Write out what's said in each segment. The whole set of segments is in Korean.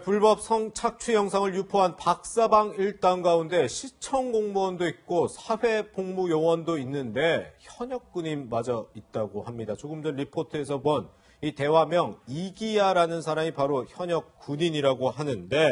불법 성착취 영상을 유포한 박사방 일당 가운데 시청 공무원도 있고 사회복무 요원도 있는데 현역 군인마저 있다고 합니다. 조금 전 리포트에서 본 이 대화명 이기야라는 사람이 바로 현역 군인이라고 하는데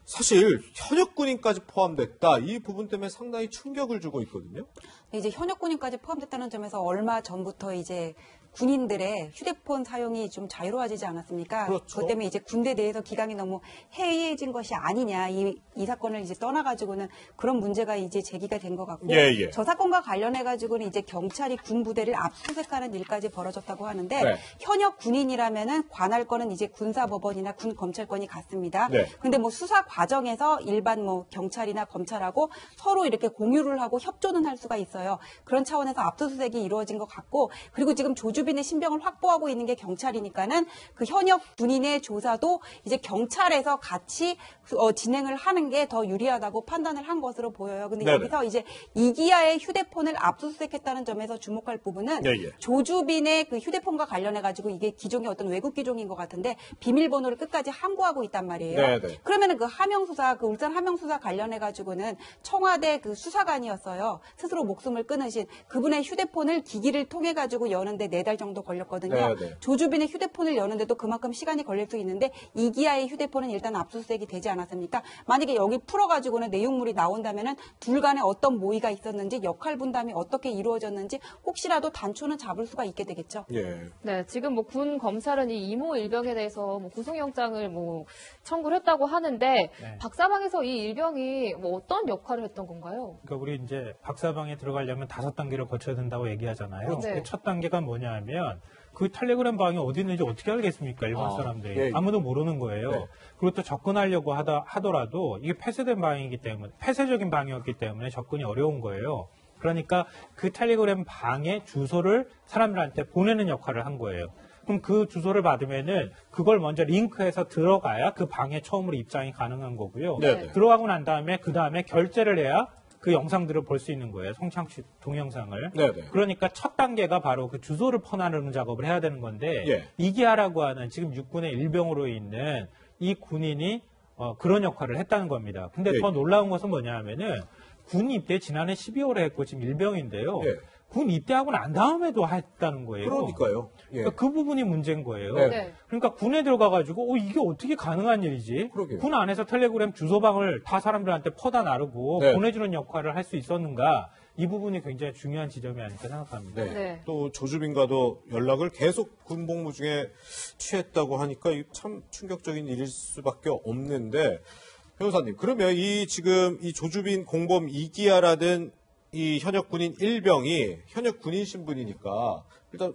사실 현역 군인까지 포함됐다. 이 부분 때문에 상당히 충격을 주고 있거든요. 이제 현역 군인까지 포함됐다는 점에서 얼마 전부터 이제 군인들의 휴대폰 사용이 좀 자유로워지지 않았습니까? 그렇죠. 그것 때문에 이제 군대 내에서 기강이 너무 해이해진 것이 아니냐, 이 사건을 이제 떠나가지고는 그런 문제가 이제 제기가 된 것 같고, 예. 저 사건과 관련해가지고는 이제 경찰이 군 부대를 압수수색하는 일까지 벌어졌다고 하는데, 네. 현역 군인이라면은 관할 거는 이제 군사법원이나 군 검찰권이 같습니다. 네. 근데 뭐 수사 과정에서 일반 뭐 경찰이나 검찰하고 서로 이렇게 공유를 하고 협조는 할 수가 있어요. 그런 차원에서 압수수색이 이루어진 것 같고, 그리고 지금 조주빈의 신병을 확보하고 있는 게 경찰이니까는 그 현역 군인의 조사도 이제 경찰에서 같이 진행을 하는 게 더 유리하다고 판단을 한 것으로 보여요. 근데 네네. 여기서 이제 이기야의 휴대폰을 압수수색했다는 점에서 주목할 부분은 예. 조주빈의 그 휴대폰과 관련해 가지고 이게 기종이 어떤 외국 기종인 것 같은데 비밀번호를 끝까지 함구하고 있단 말이에요. 네네. 그러면은 그 하명수사, 그 울산 하명수사 관련해 가지고는 청와대 그 수사관이었어요. 스스로 목숨을 끊으신 그분의 휴대폰을 기기를 통해 가지고 여는데 4달 정도 걸렸거든요. 네네. 조주빈의 휴대폰을 여는데도 그만큼 시간이 걸릴 수 있는데 이기야의 휴대폰은 일단 압수수색이 되지 않았습니까? 만약에 여기 풀어가지고는 내용물이 나온다면은 둘 간에 어떤 모의가 있었는지 역할 분담이 어떻게 이루어졌는지 혹시라도 단초는 잡을 수가 있게 되겠죠. 예. 네, 지금 뭐 군 검찰은 이 이모 일병에 대해서 뭐 구속영장을 뭐 청구를 했다고 하는데 네. 박사방에서 이 일병이 뭐 어떤 역할을 했던 건가요? 그러니까 우리 이제 박사방에 들어가려면 5단계를 거쳐야 된다고 얘기하잖아요. 그렇죠. 네. 첫 단계가 뭐냐면 그 텔레그램 방이 어디 있는지 어떻게 알겠습니까? 일반 사람들이. 예. 아무도 모르는 거예요. 네. 그리고 또 접근하려고 하더라도 이게 폐쇄된 방이기 때문에, 폐쇄적인 방이었기 때문에 접근이 어려운 거예요. 그러니까 그 텔레그램 방의 주소를 사람들한테 보내는 역할을 한 거예요. 그럼 그 주소를 받으면은 그걸 먼저 링크해서 들어가야 그 방에 처음으로 입장이 가능한 거고요. 네네. 들어가고 난 다음에 그 다음에 결제를 해야 그 영상들을 볼 수 있는 거예요. 성착취 동영상을. 네네. 그러니까 첫 단계가 바로 그 주소를 퍼나르는 작업을 해야 되는 건데 예. 이기하라고 하는 지금 육군의 일병으로 있는 이 군인이 그런 역할을 했다는 겁니다. 근데 예. 더 놀라운 것은 뭐냐 하면은 군 입대 지난해 12월에 했고 지금 일병인데요. 예. 군 입대하고 난 다음에도 했다는 거예요. 그러니까요. 예. 그러니까 그 부분이 문제인 거예요. 네. 네. 그러니까 군에 들어가가지고 이게 어떻게 가능한 일이지? 그러게요. 군 안에서 텔레그램 주소방을 다 사람들한테 퍼다 나르고 네. 보내주는 역할을 할 수 있었는가? 이 부분이 굉장히 중요한 지점이 아닐까 생각합니다. 네. 네. 또 조주빈과도 연락을 계속 군복무 중에 취했다고 하니까 이게 참 충격적인 일일 수밖에 없는데 변호사님, 그러면 지금 이 조주빈 공범 이기야라는 이 현역 군인 일병이 현역 군인 신분이니까 일단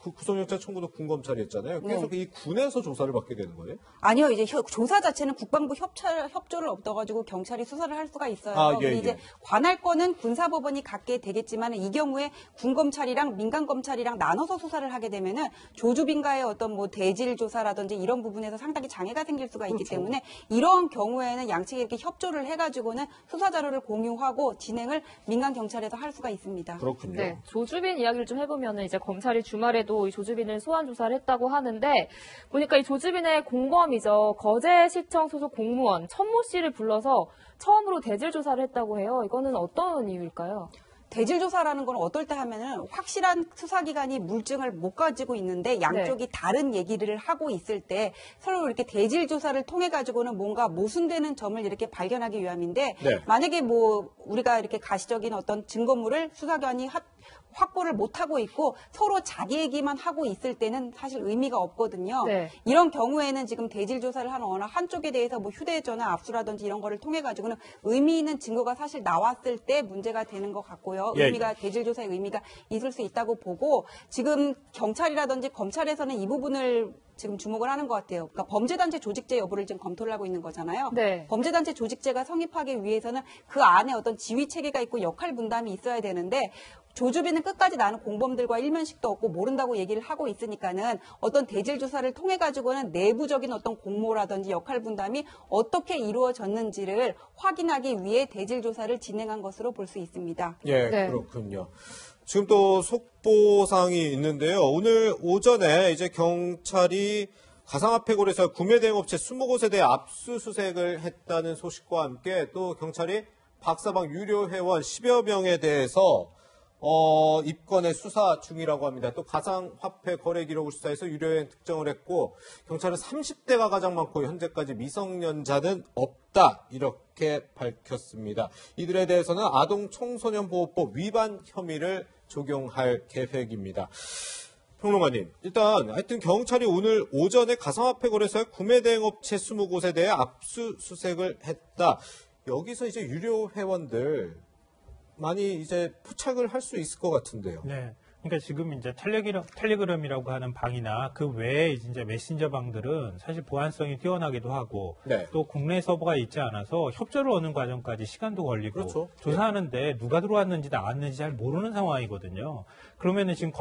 그 구속영장 청구도 군검찰이 했잖아요. 계속 이 군에서 조사를 받게 되는 거예요? 아니요, 이제 조사 자체는 국방부 협조를 얻어가지고 경찰이 수사를 할 수가 있어요. 아, 예, 근데 예. 이제 관할권은 군사법원이 갖게 되겠지만 이 경우에 군검찰이랑 민간검찰이랑 나눠서 수사를 하게 되면은 조주빈과의 어떤 뭐 대질 조사라든지 이런 부분에서 상당히 장애가 생길 수가 있기 그렇죠. 때문에 이러한 경우에는 양측이 이렇게 협조를 해가지고는 수사 자료를 공유하고 진행을 민간 경찰에서 할 수가 있습니다. 그렇군요. 네, 조주빈 이야기를 좀 해보면은 이제 검찰이 주말에도 이 조주빈을 소환 조사를 했다고 하는데 보니까 이 조주빈의 공범이죠. 거제시청 소속 공무원 천모 씨를 불러서 처음으로 대질 조사를 했다고 해요. 이거는 어떤 이유일까요? 대질 조사라는 건 어떨 때 하면은 확실한 수사기관이 물증을 못 가지고 있는데 양쪽이 다른 얘기를 하고 있을 때 서로 이렇게 대질 조사를 통해 가지고는 뭔가 모순되는 점을 이렇게 발견하기 위함인데 네. 만약에 뭐 우리가 이렇게 가시적인 어떤 증거물을 수사기관이 확보를 못하고 있고 서로 자기 얘기만 하고 있을 때는 사실 의미가 없거든요. 네. 이런 경우에는 지금 대질 조사를 하는 어느 한쪽에 대해서 뭐 휴대전화 압수라든지 이런 거를 통해 가지고는 의미 있는 증거가 사실 나왔을 때 문제가 되는 것 같고요. 예. 의미가 대질 조사의 의미가 있을 수 있다고 보고 지금 경찰이라든지 검찰에서는 이 부분을 지금 주목을 하는 것 같아요. 그러니까 범죄단체 조직제 여부를 지금 검토를 하고 있는 거잖아요. 네. 범죄단체 조직제가 성립하기 위해서는 그 안에 어떤 지휘 체계가 있고 역할 분담이 있어야 되는데 조주빈은 끝까지 나는 공범들과 일면식도 없고 모른다고 얘기를 하고 있으니까는 어떤 대질 조사를 통해 가지고는 내부적인 어떤 공모라든지 역할 분담이 어떻게 이루어졌는지를 확인하기 위해 대질 조사를 진행한 것으로 볼 수 있습니다. 예, 네. 그렇군요. 지금 또 속보사항이 있는데요. 오늘 오전에 이제 경찰이 가상화폐거래소 구매 대행 업체 20곳에 대해 압수수색을 했다는 소식과 함께 또 경찰이 박사방 유료 회원 10여 명에 대해서 입건해 수사 중이라고 합니다. 또 가상화폐 거래 기록을 수사해서 유료회원 특정을 했고 경찰은 30대가 가장 많고 현재까지 미성년자는 없다 이렇게 밝혔습니다. 이들에 대해서는 아동청소년보호법 위반 혐의를 적용할 계획입니다. 평론가님, 일단 하여튼 경찰이 오늘 오전에 가상화폐 거래소의 구매 대행 업체 20곳에 대해 압수수색을 했다. 여기서 이제 유료 회원들 많이 이제 포착을 할 수 있을 것 같은데요. 네. 그러니까 지금 이제 텔레그램이라고 하는 방이나 그 외에 이제 메신저 방들은 사실 보안성이 뛰어나기도 하고 네. 또 국내 서버가 있지 않아서 협조를 얻는 과정까지 시간도 걸리고 그렇죠. 조사하는데 누가 들어왔는지 나왔는지 잘 모르는 상황이거든요. 그러면은 지금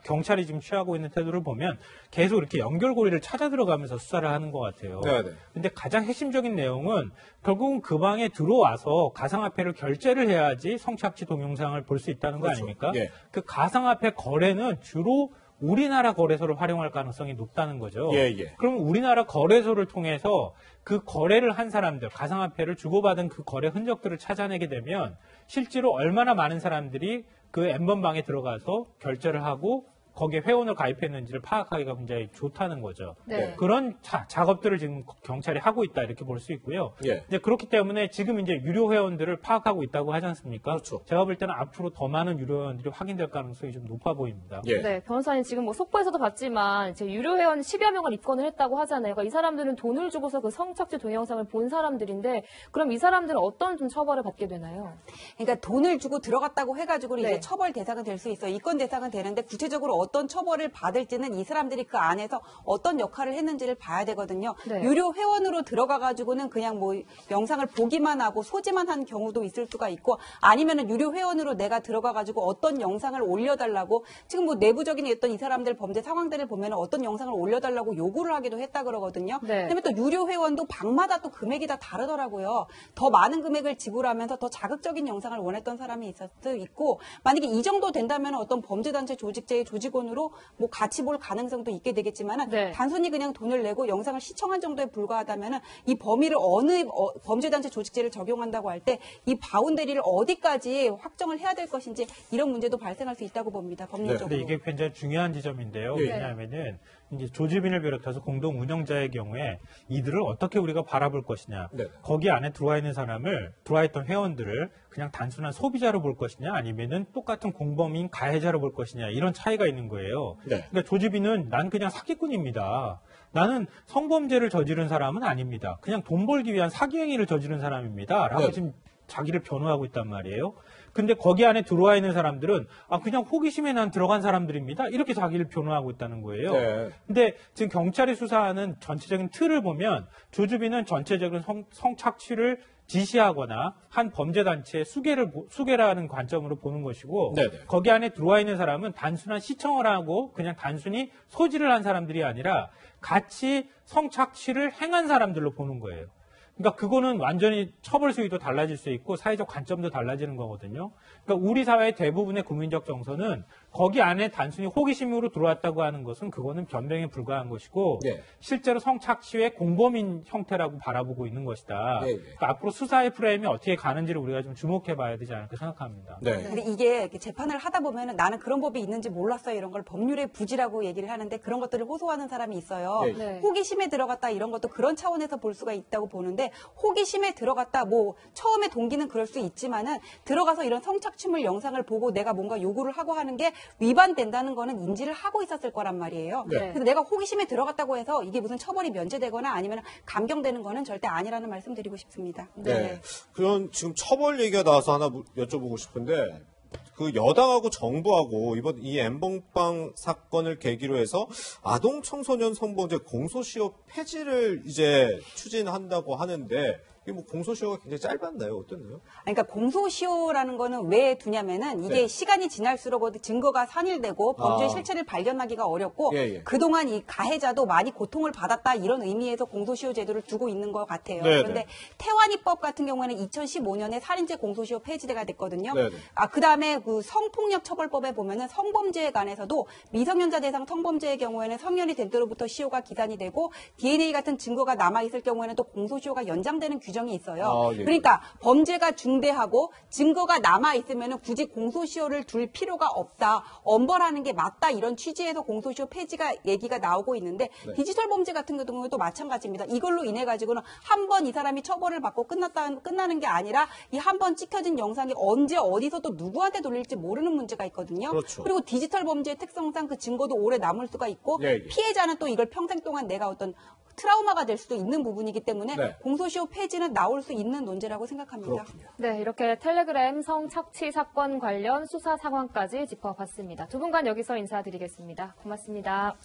경찰이 지금 취하고 있는 태도를 보면 계속 이렇게 연결고리를 찾아 들어가면서 수사를 하는 것 같아요. 네네. 근데 가장 핵심적인 내용은 결국은 그 방에 들어와서 가상화폐를 결제를 해야지 성착취 동영상을 볼 수 있다는 거 그렇죠. 아닙니까? 예. 그 가상화폐 거래는 주로 우리나라 거래소를 활용할 가능성이 높다는 거죠. 예. 그럼 우리나라 거래소를 통해서 그 거래를 한 사람들, 가상화폐를 주고받은 그 거래 흔적들을 찾아내게 되면 실제로 얼마나 많은 사람들이 그 N번방에 들어가서 결제를 하고 거기에 회원을 가입했는지를 파악하기가 굉장히 좋다는 거죠. 네. 그런 작업들을 지금 경찰이 하고 있다 이렇게 볼 수 있고요. 예. 이제 그렇기 때문에 지금 이제 유료 회원들을 파악하고 있다고 하지 않습니까? 그렇죠. 제가 볼 때는 앞으로 더 많은 유료 회원들이 확인될 가능성이 좀 높아 보입니다. 예. 네, 변호사님 지금 뭐 속보에서도 봤지만 이제 유료 회원 10여 명을 입건을 했다고 하잖아요. 그러니까 이 사람들은 돈을 주고서 그 성착취 동영상을 본 사람들인데 그럼 이 사람들은 어떤 좀 처벌을 받게 되나요? 그러니까 돈을 주고 들어갔다고 해가지고 네. 이제 처벌 대상은 될 수 있어요. 입건 대상은 되는데 구체적으로 어떤 처벌을 받을지는 이 사람들이 그 안에서 어떤 역할을 했는지를 봐야 되거든요. 네. 유료 회원으로 들어가가지고는 그냥 뭐 영상을 보기만 하고 소지만 한 경우도 있을 수가 있고 아니면은 유료 회원으로 내가 들어가가지고 어떤 영상을 올려달라고 지금 뭐 내부적인 어떤 이 사람들 범죄 상황들을 보면은 어떤 영상을 올려달라고 요구를 하기도 했다 그러거든요. 네. 그다음에 또 유료 회원도 방마다 또 금액이 다 다르더라고요. 더 많은 금액을 지불하면서 더 자극적인 영상을 원했던 사람이 있을 수 있고 만약에 이 정도 된다면 어떤 범죄단체 조직제의 조직원으로 뭐 같이 볼 가능성도 있게 되겠지만은 네. 단순히 그냥 돈을 내고 영상을 시청한 정도에 불과하다면은 이 범위를 어느 범죄단체 조직제를 적용한다고 할 때 이 바운더리를 어디까지 확정을 해야 될 것인지 이런 문제도 발생할 수 있다고 봅니다. 법률적으로. 근데 이게 굉장히 중요한 지점인데요. 예. 왜냐하면은 이제 조지빈을 비롯해서 공동 운영자의 경우에 이들을 어떻게 우리가 바라볼 것이냐. 네. 거기 안에 들어와 있는 들어와 있던 회원들을 그냥 단순한 소비자로 볼 것이냐 아니면은 똑같은 공범인 가해자로 볼 것이냐 이런 차이가 있는 거예요. 네. 그러니까 조지빈은 난 그냥 사기꾼입니다. 나는 성범죄를 저지른 사람은 아닙니다. 그냥 돈 벌기 위한 사기 행위를 저지른 사람입니다. 라고 네. 지금 자기를 변호하고 있단 말이에요. 근데 거기 안에 들어와 있는 사람들은 그냥 호기심에 난 들어간 사람들입니다. 이렇게 자기를 변호하고 있다는 거예요. 네. 근데 지금 경찰이 수사하는 전체적인 틀을 보면 조주빈은 전체적인 성착취를 지시하거나 한 범죄단체의 수괴라는 관점으로 보는 것이고 네네. 거기 안에 들어와 있는 사람은 단순한 시청을 하고 그냥 단순히 소지를 한 사람들이 아니라 같이 성착취를 행한 사람들로 보는 거예요. 그러니까 그거는 완전히 처벌 수위도 달라질 수 있고 사회적 관점도 달라지는 거거든요. 그러니까 우리 사회의 대부분의 국민적 정서는 거기 안에 단순히 호기심으로 들어왔다고 하는 것은 그거는 변명에 불과한 것이고 네. 실제로 성착취의 공범인 형태라고 바라보고 있는 것이다. 네. 그러니까 앞으로 수사의 프레임이 어떻게 가는지를 우리가 좀 주목해 봐야 되지 않을까 생각합니다. 네. 근데 이게 이렇게 재판을 하다 보면은 나는 그런 법이 있는지 몰랐어요. 이런 걸 법률의 부지라고 얘기를 하는데 그런 것들을 호소하는 사람이 있어요. 네. 네. 호기심에 들어갔다 이런 것도 그런 차원에서 볼 수가 있다고 보는데 호기심에 들어갔다 뭐 처음에 동기는 그럴 수 있지만은 들어가서 이런 성착취물 영상을 보고 내가 뭔가 요구를 하고 하는 게 위반된다는 거는 인지를 하고 있었을 거란 말이에요. 네. 그래서 내가 호기심에 들어갔다고 해서 이게 무슨 처벌이 면제되거나 아니면 감경되는 거는 절대 아니라는 말씀 드리고 싶습니다. 네. 그런 지금 처벌 얘기가 나와서 하나 여쭤보고 싶은데 그 여당하고 정부하고 이번 이 N번방 사건을 계기로 해서 아동 청소년 성범죄 공소시효 폐지를 이제 추진한다고 하는데 이게 뭐 공소시효가 굉장히 짧았나요? 어땠나요? 그러니까 공소시효라는 거는 왜 두냐면은 이게 네. 시간이 지날수록 증거가 산일되고 범죄 아. 실체를 발견하기가 어렵고 예, 예. 그동안 이 가해자도 많이 고통을 받았다 이런 의미에서 공소시효 제도를 두고 있는 것 같아요. 네, 그런데 네. 태완이법 같은 경우에는 2015년에 살인죄 공소시효 폐지가 됐거든요. 네, 네. 그다음에 그 성폭력 처벌법에 보면은 성범죄에 관해서도 미성년자 대상 성범죄의 경우에는 성년이 된 때로부터 시효가 기산이 되고 DNA 같은 증거가 남아 있을 경우에는 또 공소시효가 연장되는 규정이 있어요. 아, 예. 그러니까 범죄가 중대하고 증거가 남아 있으면 굳이 공소시효를 둘 필요가 없다. 엄벌하는 게 맞다. 이런 취지에서 공소시효 폐지가 얘기가 나오고 있는데 네. 디지털 범죄 같은 경우도 마찬가지입니다. 이걸로 인해 가지고는 한 번 이 사람이 처벌을 받고 끝나는 게 아니라 이 한 번 찍혀진 영상이 언제 어디서 또 누구한테 돌릴지 모르는 문제가 있거든요. 그렇죠. 그리고 디지털 범죄의 특성상 그 증거도 오래 남을 수가 있고 예, 예. 피해자는 또 이걸 평생 동안 내가 어떤 트라우마가 될 수도 있는 부분이기 때문에 네. 공소시효 폐지는 나올 수 있는 논제라고 생각합니다. 그렇군요. 네, 이렇게 텔레그램 성착취 사건 관련 수사 상황까지 짚어봤습니다. 두 분간 여기서 인사드리겠습니다. 고맙습니다.